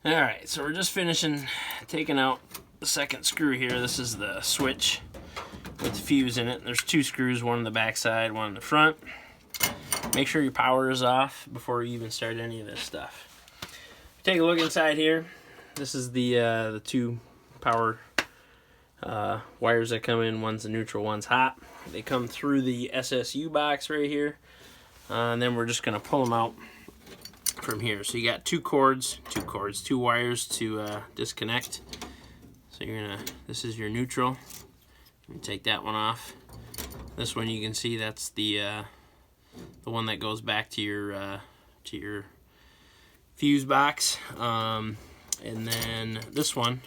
Alright, so we're just finishing taking out the second screw here. This is the switch with the fuse in it. There's two screws, one on the back side, one in the front. Make sure your power is off before you even start any of this stuff. Take a look inside here. This is the two power wires that come in. One's the neutral, one's hot. They come through the SSU box right here. And then we're just going to pull them out from here. So you got two wires to disconnect. So you're gonna, this is your neutral. You take that one off. This one you can see that's the one that goes back to your fuse box. And then this one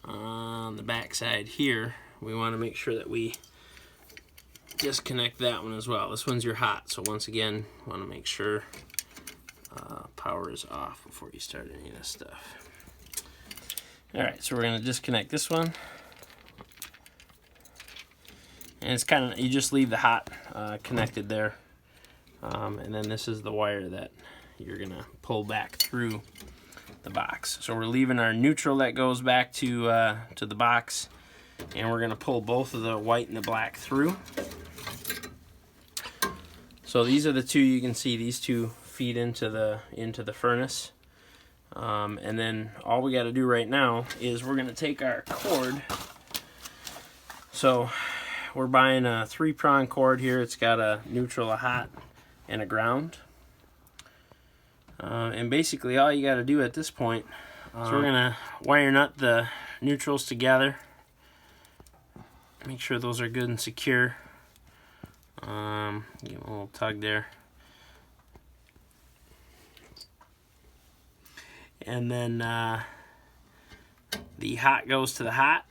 on the back side here, we want to make sure that we disconnect that one as well. This one's your hot, so once again, want to make sure power is off before you start any of this stuff. Alright, so we're going to disconnect this one. And it's kind of, you just leave the hot connected there. And then this is the wire that you're going to pull back through the box. So we're leaving our neutral that goes back to the box. And we're going to pull both of the white and the black through. So these are the two, you can see these two feed into the furnace. And then all we got to do right now is we're going to take our cord. So we're buying a 3-prong cord here. It's got a neutral, a hot, and a ground. And basically all you got to do at this point, so we're going to wire nut the neutrals together. Make sure those are good and secure. Give them a little tug there. And then the hot goes to the hot.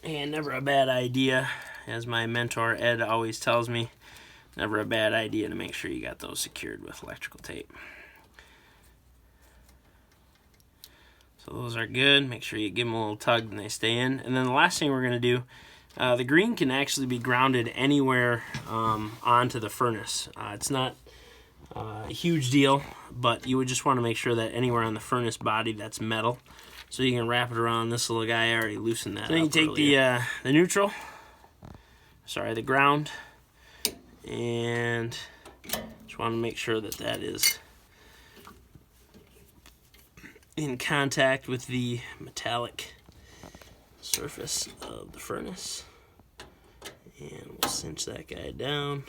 And never a bad idea, as my mentor Ed always tells me, never a bad idea to make sure you got those secured with electrical tape. So those are good. Make sure you give them a little tug and they stay in. And then the last thing we're going to do, the green can actually be grounded anywhere onto the furnace. It's not a huge deal, but you would just want to make sure that anywhere on the furnace body that's metal. So you can wrap it around this little guy. I already loosened that up. Then you take the neutral, the ground, and just want to make sure that that is in contact with the metallic surface of the furnace. And we'll cinch that guy down.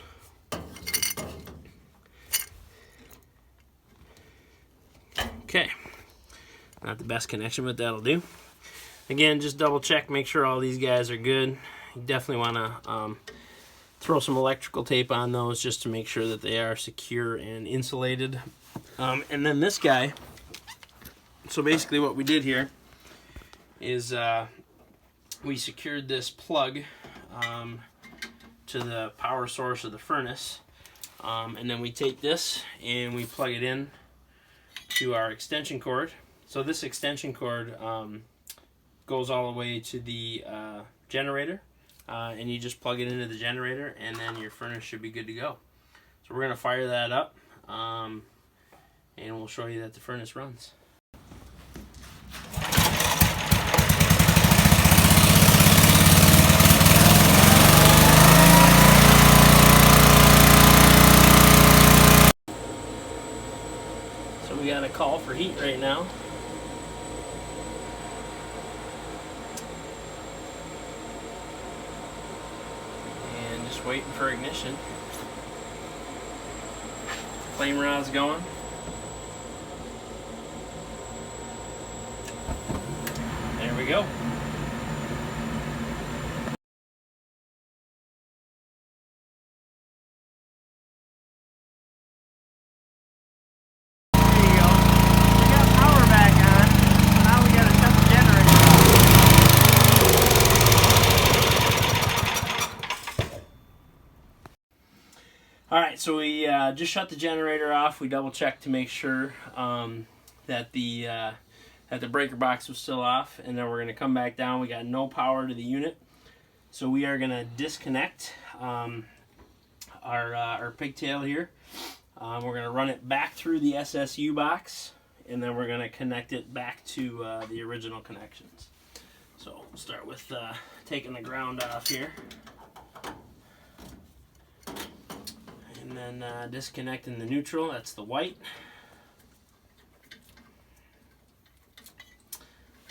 Okay, not the best connection, but that'll do. Again, just double check, make sure all these guys are good. You definitely want to throw some electrical tape on those just to make sure that they are secure and insulated. And then this guy, so basically what we did here is we secured this plug to the power source of the furnace. And then we take this and we plug it in to our extension cord. So this extension cord goes all the way to the generator, and you just plug it into the generator and then your furnace should be good to go. So we're going to fire that up and we'll show you that the furnace runs. We got a call for heat right now. And just waiting for ignition. Flame rod's going. There we go. Alright, so we just shut the generator off. We double checked to make sure that the breaker box was still off, and then we're going to come back down. We got no power to the unit, so we are going to disconnect our pigtail here. We're going to run it back through the SSU box, and then we're going to connect it back to the original connections. So we'll start with taking the ground off here. And then disconnecting the neutral, that's the white.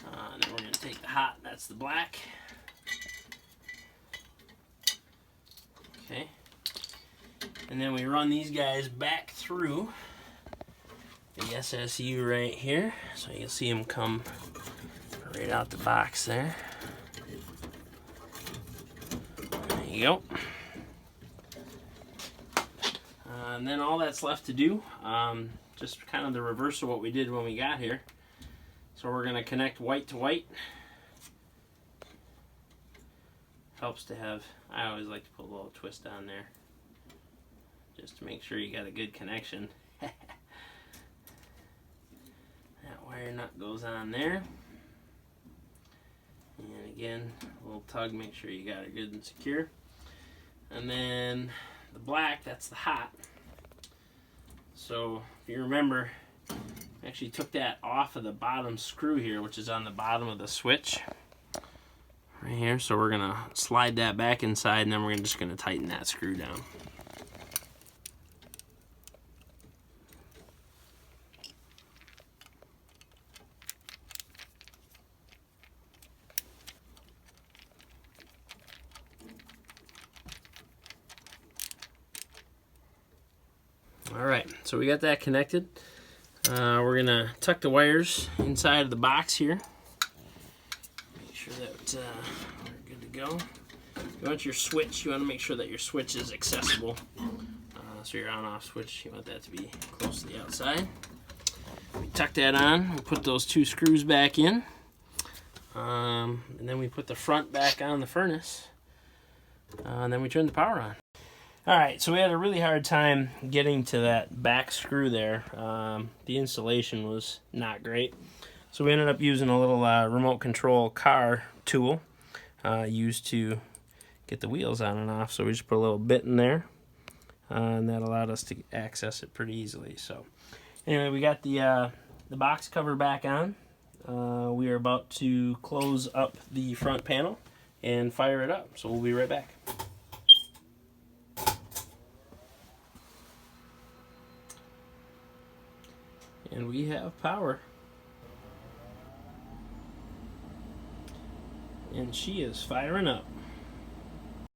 And then we're going to take the hot, that's the black. Okay. And then we run these guys back through the SSU right here. So you'll see them come right out the box there. There you go. And then all that's left to do, just kind of the reverse of what we did when we got here. So we're going to connect white to white. Helps to have, I always like to put a little twist on there, just to make sure you got a good connection. That wire nut goes on there. And again, a little tug, make sure you got it good and secure. And then the black, that's the hot. So if you remember, I actually took that off of the bottom screw here, which is on the bottom of the switch right here. So we're gonna slide that back inside, and then we're just gonna tighten that screw down. Alright, so we got that connected. We're going to tuck the wires inside of the box here. Make sure that we're good to go. You want your switch, you want to make sure that your switch is accessible. So your on-off switch, you want that to be close to the outside. We tuck that on, we put those two screws back in. And then we put the front back on the furnace. And then we turn the power on. Alright, so we had a really hard time getting to that back screw there. The installation was not great. So we ended up using a little remote control car tool used to get the wheels on and off. So we just put a little bit in there, and that allowed us to access it pretty easily. So anyway, we got the box cover back on. We are about to close up the front panel and fire it up. So we'll be right back. And we have power. And she is firing up.